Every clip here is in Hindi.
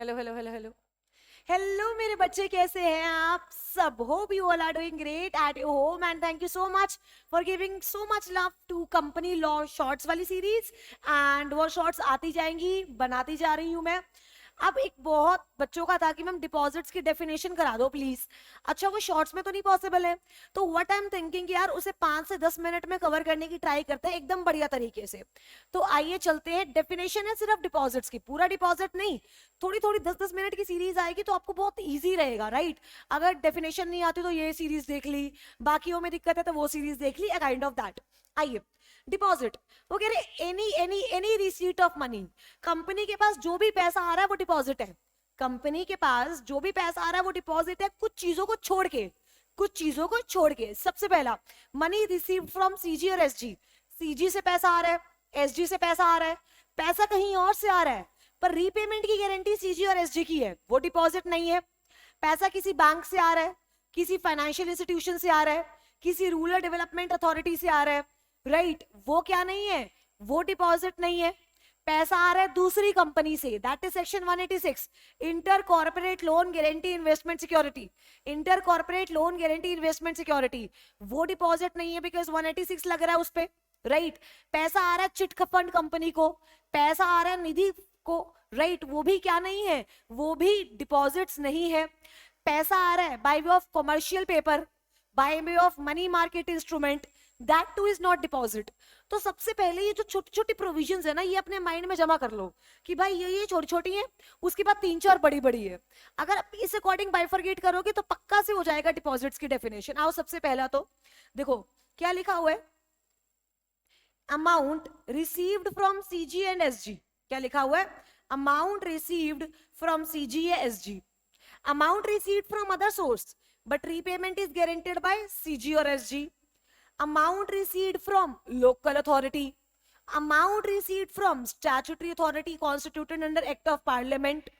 Hello hello hello hello hello मेरे बच्चे, कैसे हैं आप सब? Hope you all are doing great at your home and thank you so much for giving so much love to company law shorts वाली सीरीज। एंड वो शॉर्ट्स आती जाएंगी, बनाती जा रही हूँ मैं। अब एक बहुत बच्चों का था कि मैम डिपॉजिट्स की डेफिनेशन करा दो प्लीज। अच्छा, वो शॉर्ट्स में तो नहीं पॉसिबल है, तो व्हाट आई एम थिंकिंग यार उसे 5 से 10 मिनट में कवर करने की ट्राई करते हैं एकदम बढ़िया तरीके से। तो आइए चलते हैं। डेफिनेशन है सिर्फ डिपॉजिट्स की, पूरा डिपॉजिट नहीं। थोड़ी थोड़ी 10-10 मिनट की सीरीज आएगी तो आपको बहुत इजी रहेगा, राइट? अगर डेफिनेशन नहीं आती तो ये सीरीज देख ली, बाकियों में दिक्कत है तो वो सीरीज देख ली, काइंड ऑफ दैट। आइए, डिपॉजिट। वो कह रहे any any any receipt of money. Company के पास जो भी पैसा आ रहा है वो डिपॉजिट है। कंपनी के पास जो भी पैसा आ रहा है वो डिपॉजिट है, कुछ चीजों को छोड़ के। कुछ चीजों को छोड़ के सबसे पहला, मनी रिसीव फ्रॉम सीजी और एसजी। सीजी से पैसा आ रहा है, एसजी से पैसा आ रहा है, पैसा कहीं और से आ रहा है, पर रीपेमेंट की गारंटी सीजी और एसजी की है, वो डिपॉजिट नहीं है। पैसा किसी बैंक से आ रहा है, किसी फाइनेंशियल इंस्टीट्यूशन से आ रहा है, किसी रूरल डेवलपमेंट अथॉरिटी से आ रहा है, राइट? वो क्या नहीं है, वो डिपॉजिट नहीं है। पैसा आ रहा है दूसरी कंपनी से, that is section 186, inter corporate loan guarantee investment security. Inter corporate loan guarantee investment security, वो डिपॉजिट नहीं है बिकॉज 186 लग रहा है उस पर, राइट? पैसा आ रहा है चिट फंड कंपनी को, पैसा आ रहा है निधि को, राइट? वो भी क्या नहीं है, वो भी डिपॉजिट्स नहीं है। पैसा आ रहा है by way of commercial paper, by way of money market instrument, that two is not deposit. तो सबसे पहले ये जो छोटी छोटी प्रोविजंस है ना, ये अपने माइंड में जमा कर लो कि भाई ये छोटी छोटी है, उसके बाद 3-4 बड़ी बड़ी है। अगर आप इस अकॉर्डिंग बाइफरगेट करोगे तो पक्का से हो जाएगा डिपॉजिट्स की डेफिनेशन। आओ सबसे पहला तो देखो क्या लिखा हुआ है, amount received from CG and SG. क्या लिखा हुआ है? अमाउंट रिसीव्ड फ्रॉम सीजी या SG. Amount received from other source but repayment is guaranteed bye CG और SG. Amount received from local authority, amount received from statutory authority constituted under Act of Parliament,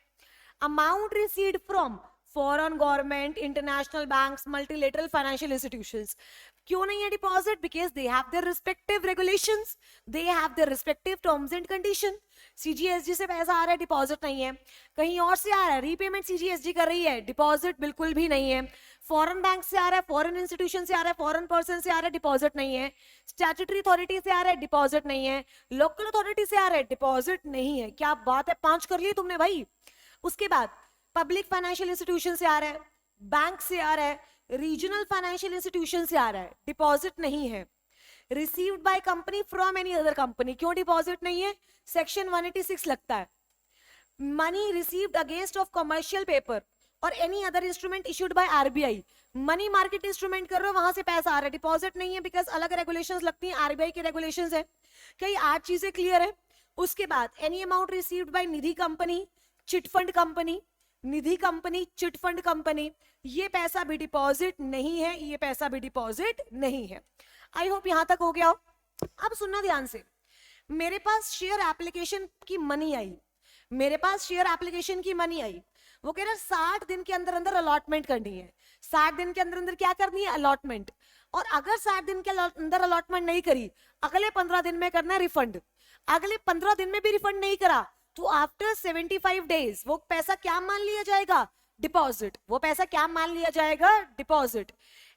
amount received from foreign government, international banks, multilateral financial institutions. क्यों नहीं है deposit? Because they have their respective regulations, they have their respective terms and condition. CGSG से पैसा आ रहा है, डिपॉजिट नहीं है। कहीं और से आ रहा है, रीपेमेंट सीजीएसजी कर रही है, डिपॉजिट बिल्कुल भी नहीं है। फॉरेन बैंक से आ रहा है, फॉरेन इंस्टीट्यूशन से आ रहा है, फॉरेन पर्सन से आ रहा है, डिपॉजिट नहीं है। स्टैट्यूटरी अथॉरिटी से आ रहा है, डिपॉजिट नहीं है। लोकल अथॉरिटी से आ रहा है, डिपॉजिट नहीं है। क्या बात है, 5 कर लिए तुमने भाई। उसके बाद पब्लिक फाइनेंशियल इंस्टीट्यूशन से आ रहा है, बैंक से आ रहा है, रीजनल फाइनेंशियल इंस्टीट्यूशन से आ रहा है, डिपॉजिट नहीं है। Received by company from any other company, क्यों डिपॉजिट नहीं है? सेक्शन 186 लगता है। Money received against of commercial paper और any other instrument issued by RBI. Money market instrument कर रहे हो, वहां से पैसा आ रहा है, डिपॉजिट नहीं है बिकॉज अलग रेगुलेशंस लगती हैं, आरबीआई की रेगुलेशंस है। कई 8 चीजें क्लियर है। उसके बाद any amount received by Nidhi company, chit fund company, Nidhi company, chit fund company, ये पैसा भी डिपॉजिट नहीं है, ये पैसा भी डिपॉजिट नहीं है। आई होप यहां तक हो गया हो। अब सुनना ध्यान से, मेरे पास शेयर एप्लीकेशन की मनी आई, मेरे पास शेयर एप्लीकेशन की मनी आई। वो कह रहा है 60 दिन के अंदर अंदर अलॉटमेंट करनी है। 60 दिन के अंदर अंदर क्या करनी है? अलॉटमेंट। और अगर 60 दिन के अंदर अलॉटमेंट नहीं करी, अगले 15 दिन में करना है रिफंड। अगले 15 दिन में भी रिफंड नहीं करा तो आफ्टर 75 डेज वो पैसा क्या मान लिया जाएगा? डिपॉजिट। वो पैसा क्या मान लिया जाएगा? Deposit.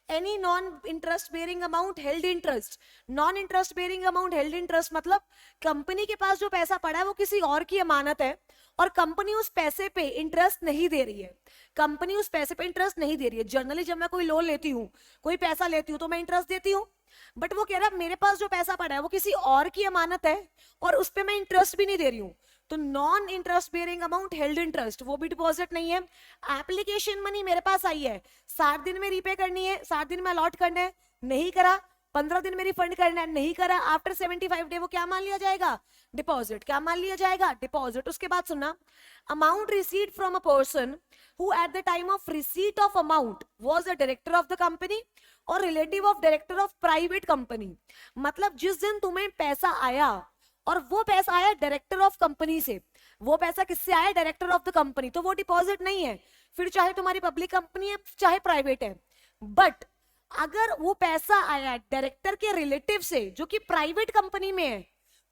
Any non interest bearing amount held interest. Non interest bearing amount held interest मतलब कंपनी के पास जो पैसा पड़ा है वो किसी और की अमानत है और कंपनी उस पैसे पे इंटरेस्ट नहीं दे रही है। कंपनी उस पैसे पे इंटरेस्ट नहीं दे रही है। जनरली जब मैं कोई लोन लेती हूँ, कोई पैसा लेती हूँ तो मैं इंटरेस्ट देती हूँ, बट वो कह रहा है मेरे पास जो पैसा पड़ा है वो किसी और की अमानत है और उस पर मैं इंटरेस्ट भी नहीं दे रही हूँ, तो non interest bearing amount held interest, वो भी डिपॉजिट नहीं है। एप्लीकेशन मनी मेरे पास आई है, 60 दिन में रीपे करनी है, 60 दिन में अलॉट करना है, नहीं करा। 15 दिन में रिफंड करना है, नहीं करा। आफ्टर 75 डे वो क्या मान लिया जाएगा? डिपॉजिट। क्या मान लिया जाएगा? डिपॉजिट। उसके बाद सुनना, amount received from a person who at the time of receipt of amount was a director of the company और relative of director of private company। मतलब जिस दिन तुम्हें पैसा आया और वो पैसा आया डायरेक्टर ऑफ कंपनी से, वो पैसा किससे आया? डायरेक्टर ऑफ द कंपनी, तो वो डिपॉजिट नहीं है। फिर चाहे तुम्हारी पब्लिक कंपनी है चाहे प्राइवेट है, बट अगर वो पैसा आया डायरेक्टर के रिलेटिव से जो कि प्राइवेट कंपनी में है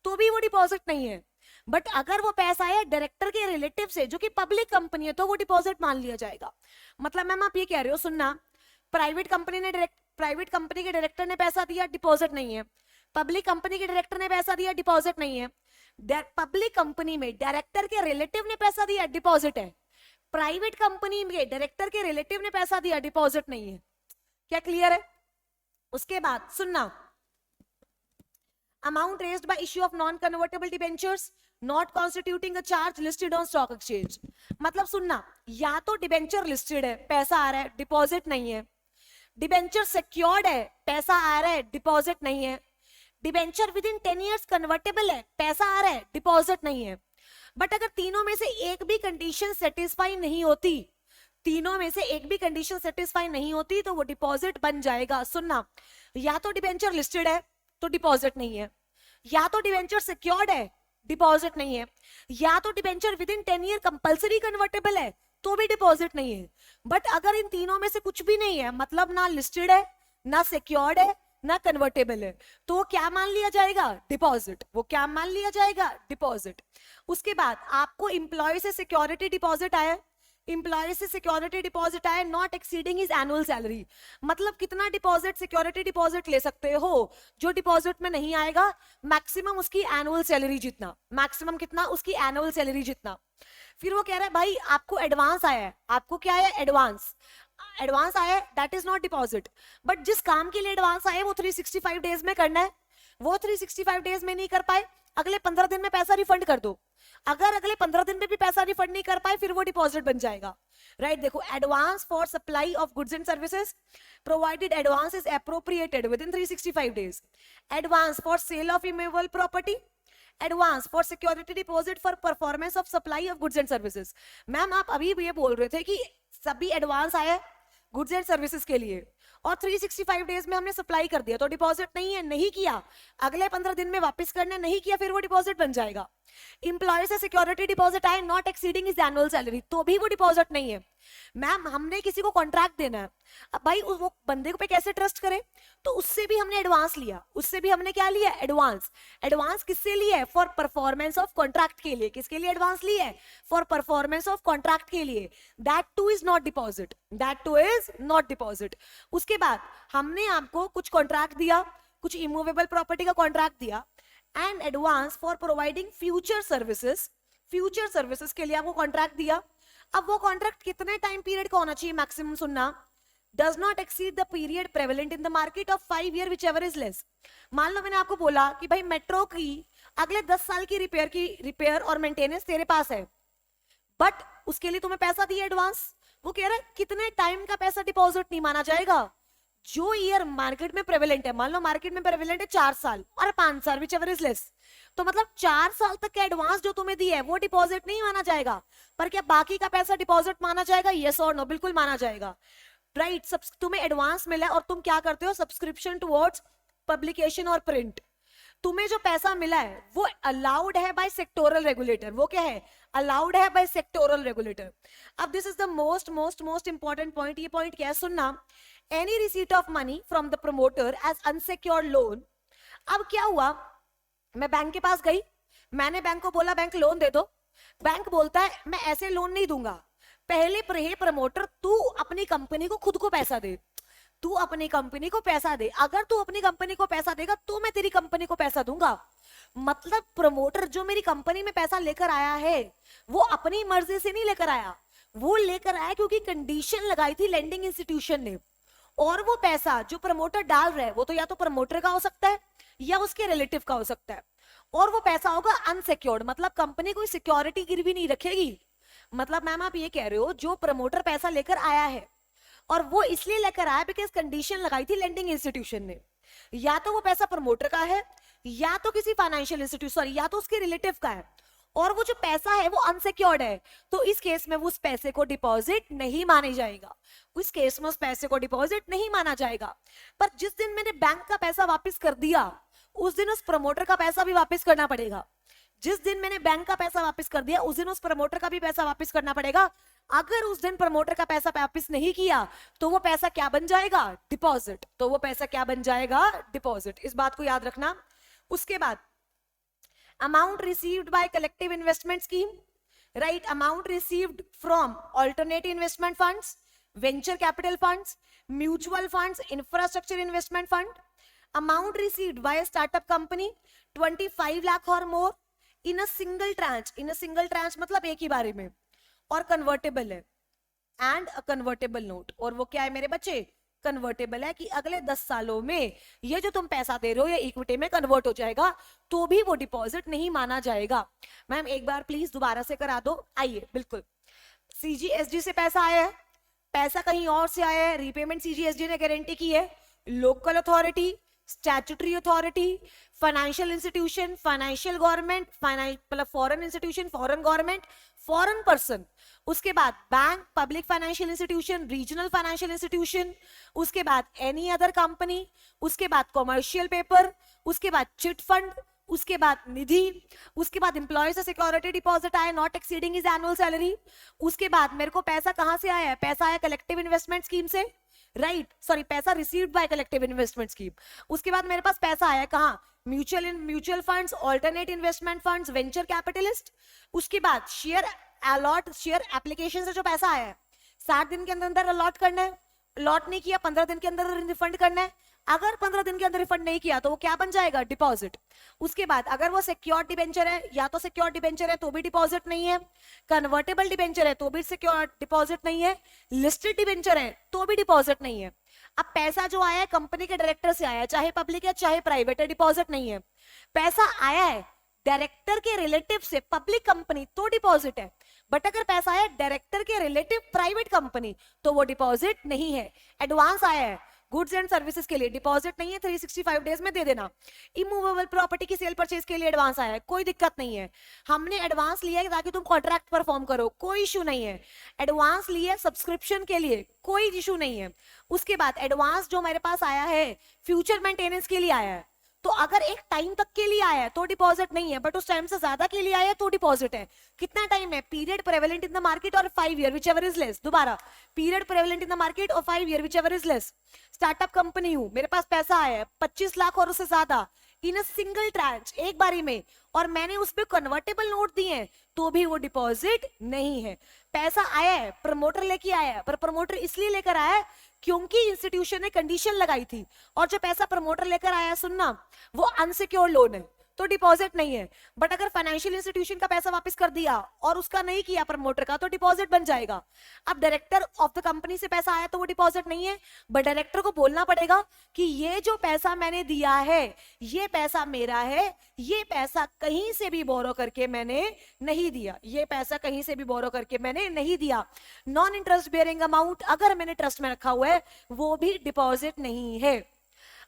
तो भी वो डिपॉजिट नहीं है। बट अगर वो पैसा है डायरेक्टर के रिलेटिव से जो कि पब्लिक कंपनी है तो वो डिपॉजिट मान लिया जाएगा। मतलब मैम आप ये कह रहे हो, सुनना, प्राइवेट कंपनी के डायरेक्टर ने पैसा दिया, डिपॉजिट नहीं है। पब्लिक कंपनी के डायरेक्टर ने पैसा दिया, डिपॉजिट नहीं है। पब्लिक कंपनी में डायरेक्टर के रिलेटिव ने पैसा दिया, डिपॉजिट है। प्राइवेट कंपनी में डायरेक्टर के रिलेटिव ने पैसा दिया, डिपॉजिट नहीं है। क्या क्लियर है? उसके बाद सुनना, amount raised by issue of non convertible debentures not constituting a charge listed on stock exchange। मतलब सुनना, या तो डिबेंचर लिस्टेड है, पैसा आ रहा है, डिपॉजिट नहीं है। डिबेंचर सिक्योर्ड है, पैसा आ रहा है, डिपॉजिट नहीं है। Debenture with in 10 years convertible है, पैसा आ रहा है, डिपॉजिट नहीं है। बट अगर तीनों में से एक भी कंडीशन सेटिस्फाई नहीं होती, तीनों में से एक भी कंडीशन सेटिस्फाई नहीं होती तो वो डिपॉजिट बन जाएगा। सुनना, या तो डिबेंचर लिस्टेड है तो डिपॉजिट नहीं है, या तो डिबेंचर सिक्योर्ड है, डिपॉजिट नहीं है, या तो debenture with in 10 year compulsory convertible है तो भी डिपॉजिट नहीं है। बट अगर इन तीनों में से कुछ भी नहीं है, मतलब ना लिस्टेड है, ना सिक्योर्ड है, ना कन्वर्टेबल है, तो वो क्या मान लिया जाएगा? डिपॉजिट। वो क्या मान लिया जाएगा? डिपॉजिट। उसके बाद आपको एम्प्लॉय से सिक्योरिटी डिपॉजिट आया, एम्प्लॉय से सिक्योरिटी डिपॉजिट आया not exceeding his annual salary. मतलब कितना डिपॉजिट, सिक्योरिटी डिपॉजिट ले सकते हो जो डिपॉजिट में नहीं आएगा? मैक्सिमम उसकी एनुअल सैलरी जितना। मैक्सिमम कितना? उसकी एनुअल सैलरी जितना। फिर वो कह रहा है भाई आपको एडवांस आया है, आपको क्या आया? एडवांस। एडवांस आया है, that is not deposit. But जिस काम के लिए एडवांस आया वो 365 डेज में करना है, वो 365 डेज में नहीं कर पाए, अगले 15 दिन में पैसा रिफंड कर दो। अगर अगले 15 दिन में भी पैसा रिफंड नहीं कर पाए फिर वो डिपॉजिट बन जाएगा। राइट, देखो, advance for supply of goods and services provided advance is appropriated with in 365 days. Advance for sale of immovable property, advance for security deposit for performance of supply of goods and services. Ma'am आप अभी ये बोल रहे थे कि सभी एडवांस आया गुड्स एंड सर्विसेज के लिए और 365 डेज में हमने सप्लाई कर दिया तो डिपॉजिट नहीं है, नहीं किया, अगले 15 दिन में वापस करना, नहीं किया, फिर वो डिपॉजिट बन जाएगा। इंप्लॉय से सिक्योरिटी डिपॉजिट आए not exceeding his annual salary, तो भी वो डिपॉजिट नहीं है। मैम हमने किसी को कॉन्ट्रैक्ट देना है, अब भाई वो बंदे को पे कैसे ट्रस्ट करे? तो उससे भी हमने एडवांस लिया, उससे भी हमने क्या लिया? एडवांस। एडवांस किससे लिया है? फॉर परफॉर्मेंस ऑफ कॉन्ट्रैक्ट के लिए। किसके लिए एडवांस लिया है? फॉर परफॉर्मेंस ऑफ कॉन्ट्रैक्ट के लिए। That two is not deposit, that two is not deposit. उसके बाद हमने आपको कुछ कॉन्ट्रैक्ट दिया, कुछ इमूवेबल प्रॉपर्टी का कॉन्ट्रैक्ट दिया, and advance for providing future services, future services के लिए आपको कॉन्ट्रैक्ट दिया। अब वो कॉन्ट्रैक्ट कितने टाइम पीरियड का होना चाहिए? मैक्सिमम सुनना, does not exceed the period prevalent in the market of 5 year whichever is less। मान लो मैंने आपको बोला कि भाई मेट्रो की अगले 10 साल की रिपेयर और मेंटेनेंस तेरे पास है, बट उसके लिए तुम्हें पैसा दिया एडवांस। वो कह रहा है कितने टाइम का पैसा डिपॉजिट नहीं माना जाएगा? जो ईयर मार्केट में प्रेवलेंट है, मान लो मार्केट में प्रेवलेंट है 4 साल और 5 साल whichever is less, तो मतलब 4 साल तक का एडवांस जो तुम्हें दिया है वो डिपॉजिट नहीं माना जाएगा। पर क्या बाकी का पैसा डिपॉजिट माना जाएगा? यस और नो? बिल्कुल माना जाएगा। राइट, तुम्हें एडवांस मिला है और तुम क्या करते हो? सब्सक्रिप्शन टुवर्ड्स पब्लिकेशन और प्रिंट। तुम्हें जो पैसा मिला है वो अलाउड है बाय सेक्टोरल रेगुलेटर। वो क्या है? अलाउड है बाय सेक्टोरल रेगुलेटर। अब this is the most most most important point. ये पॉइंट क्या है? सुनना, any receipt of money from the promoter as unsecured loan. अब क्या हुआ, मैं बैंक के पास गई, मैंने बैंक को बोला बैंक लोन दे दो। बैंक बोलता है मैं ऐसे लोन नहीं दूंगा, पहले प्रमोटर तू अपनी कंपनी को खुद को पैसा दे, तू अपनी कंपनी को पैसा दे। अगर तू अपनी कंपनी को पैसा देगा तो मैं तेरी कंपनी को पैसा दूंगा। मतलब प्रमोटर जो मेरी कंपनी में पैसा लेकर आया है वो अपनी मर्जी से नहीं लेकर आया, वो लेकर आया क्योंकि कंडीशन लगाई थी लेंडिंग इंस्टीट्यूशन ने। और वो पैसा जो प्रमोटर डाल रहा है वो तो या तो प्रमोटर का हो सकता है या उसके रिलेटिव का हो सकता है, और वो पैसा होगा अनसिक्योर्ड, मतलब कंपनी कोई सिक्योरिटी गिरवी नहीं रखेगी। मतलब मैम आप ये कह रहे हो जो प्रमोटर पैसा लेकर आया है और वो इसलिए लेकर आया बिकॉज कंडीशन लगाई थी लेंडिंग इंस्टीट्यूशन ने, या तो वो पैसा प्रमोटर का है या तो किसी फाइनेंशियल इंस्टीट्यूशन, सॉरी, या तो उसके रिलेटिव का है, और वो जो पैसा है वो अनसिक्योर्ड है, तो इस केस में वो उस पैसे को डिपॉजिट नहीं माना जाएगा। उस केस में उस पैसे को डिपॉजिट नहीं माना जाएगा। पर जिस दिन मैंने बैंक का पैसा वापस कर दिया उस दिन उस प्रमोटर का पैसा भी वापस करना पड़ेगा। जिस दिन मैंने बैंक का पैसा वापस कर दिया उस दिन उस प्रमोटर का भी पैसा वापस करना पड़ेगा। अगर उस दिन प्रमोटर का पैसा वापस नहीं किया तो वो पैसा क्या बन जाएगा? डिपॉजिट। तो वो पैसा क्या बन जाएगा? डिपॉजिट। इस बात को याद रखना। उसके बाद amount received by collective investment scheme, right? Amount received from alternate investment funds, venture capital funds, mutual funds, infrastructure investment fund. Amount received by a startup company 25 lakh or more in a single tranche. In a single tranche मतलब एक ही बारे में, और कन्वर्टेबल है, एंड अ कन्वर्टेबल नोट. और वो क्या है मेरे बच्चे? कन्वर्टेबल है, कि अगले 10 सालों में ये जो तुम पैसा दे रहे हो ये इक्विटी में कन्वर्ट हो जाएगा, तो भी वो डिपॉजिट नहीं माना जाएगा. मैम एक बार प्लीज दोबारा से करा दो. आइए, बिल्कुल. सीजीएसडी से पैसा आया है, पैसा कहीं और से आया है, रीपेमेंट सीजीएसडी ने गारंटी की है. Local authority, statutory authority, financial institution, financial government, मतलब foreign institution, foreign government, foreign person, उसके बाद bank, public financial institution, regional financial institution, उसके बाद एनी अदर कंपनी, उसके बाद कॉमर्शियल पेपर, उसके बाद चिट फंड, उसके बाद निधि, उसके बाद एम्प्लॉयज सिक्योरिटी डिपॉजिट आया not exceeding his annual salary. उसके बाद मेरे को पैसा कहां से आया है? पैसा आया कलेक्टिव इन्वेस्टमेंट स्कीम से, राइट? सॉरी, पैसा received by collective investment scheme. उसके बाद मेरे पास पैसा आया कहां? Mutual funds, alternate investment funds, venture capitalist. उसके बाद शेयर अलॉट, शेयर एप्लीकेशन से जो पैसा आया है 60 दिन के अंदर अंदर अलॉट करना है. अलॉट नहीं किया 15 दिन के अंदर रिफंड करना है. अगर 15 दिन के अंदर रिफंड नहीं किया तो वो क्या बन जाएगा? डिपॉजिट. उसके बाद अगर वो सिक्योर्ड डिबेंचर है, या तो सिक्योर्ड डिबेंचर है तो भी डिपॉजिट नहीं है, कन्वर्टेबल डिबेंचर है तो भी सिक्योर्ड डिपॉजिट नहीं है, लिस्टेड डिबेंचर है तो भी डिपॉजिट नहीं है. अब पैसा जो आया है कंपनी के डायरेक्टर से आया है, चाहे पब्लिक है चाहे प्राइवेट है, डिपॉजिट नहीं है. पैसा आया है डायरेक्टर के रिलेटिव से पब्लिक कंपनी तो डिपॉजिट है, बट अगर पैसा आया डायरेक्टर के रिलेटिव प्राइवेट कंपनी तो वो डिपॉजिट नहीं है. एडवांस आया है गुड्स एंड सर्विसेज के लिए, डिपॉजिट नहीं है, 365 डेज में दे देना. इमूवेबल प्रॉपर्टी की सेल परचेज के लिए एडवांस आया है, कोई दिक्कत नहीं है. हमने एडवांस लिया है ताकि तुम कॉन्ट्रैक्ट परफॉर्म करो, कोई इशू नहीं है. एडवांस लिया सब्सक्रिप्शन के लिए, कोई इशू नहीं है. उसके बाद एडवांस जो मेरे पास आया है फ्यूचर मेंटेनेंस के लिए आया है, तो अगर एक टाइम तक के लिए आया है तो डिपॉजिट नहीं है, बट उस टाइम से ज्यादा के लिए आया है तो डिपॉजिट है. कितना टाइम है? Period prevalent in the market और 5 ईयर विचएवर इज लेस. दोबारा, period prevalent in the market और 5 year whichever is less. Startup company हूं, मेरे पास पैसा आया है 25 लाख और उससे ज्यादा इन अ सिंगल ट्रांच, एक बारी में, और मैंने उस पर कन्वर्टेबल नोट दिए हैं तो भी वो डिपॉजिट नहीं है. पैसा आया है, प्रमोटर लेके आया है, पर प्रमोटर इसलिए लेकर आया है क्योंकि इंस्टीट्यूशन ने कंडीशन लगाई थी, और जो पैसा प्रमोटर लेकर आया सुनना, वो अनसिक्योर्ड लोन है तो डिपॉजिट नहीं है. बट अगर फाइनेंशियल इंस्टीट्यूशन का पैसा वापस कर दिया और उसका नहीं किया प्रमोटर का, तो डिपॉजिट बन जाएगा. अब डायरेक्टर ऑफ द कंपनी से पैसा आया तो वो डिपॉजिट नहीं है, बट डायरेक्टर को बोलना पड़ेगा कि ये जो पैसा मैंने दिया है ये पैसा मेरा है, ये पैसा कहीं से भी बोरो करके मैंने नहीं दिया, ये पैसा कहीं से भी बोरो करके मैंने नहीं दिया. नॉन इंटरेस्ट बेयरिंग अमाउंट अगर मैंने ट्रस्ट में रखा हुआ है वो भी डिपॉजिट नहीं है.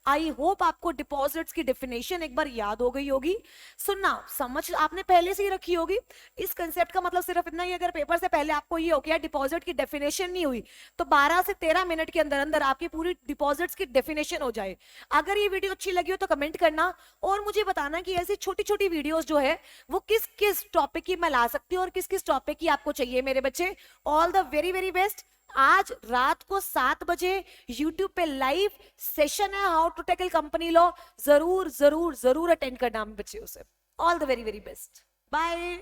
आई होप आपको डिपॉजिट्स की डेफिनेशन एक बार याद हो गई होगी. सुनना, समझ आपने पहले से ही रखी होगी. इस कंसेप्ट का मतलब सिर्फ इतना ही, अगर पेपर से पहले आपको ये हो गया डिपॉजिट की डेफिनेशन नहीं हुई तो 12 से 13 मिनट के अंदर अंदर आपकी पूरी डिपॉजिट्स की डेफिनेशन हो जाए. अगर ये वीडियो अच्छी लगी हो तो कमेंट करना और मुझे बताना कि ऐसी छोटी छोटी वीडियोस जो है वो किस किस टॉपिक की मैं ला सकती हूँ और किस किस टॉपिक की आपको चाहिए मेरे बच्चे. All the very very best. आज रात को 7 बजे YouTube पे लाइव सेशन है how to tackle company law. जरूर जरूर जरूर अटेंड करना बच्चे उसे. All the very very best. Bye.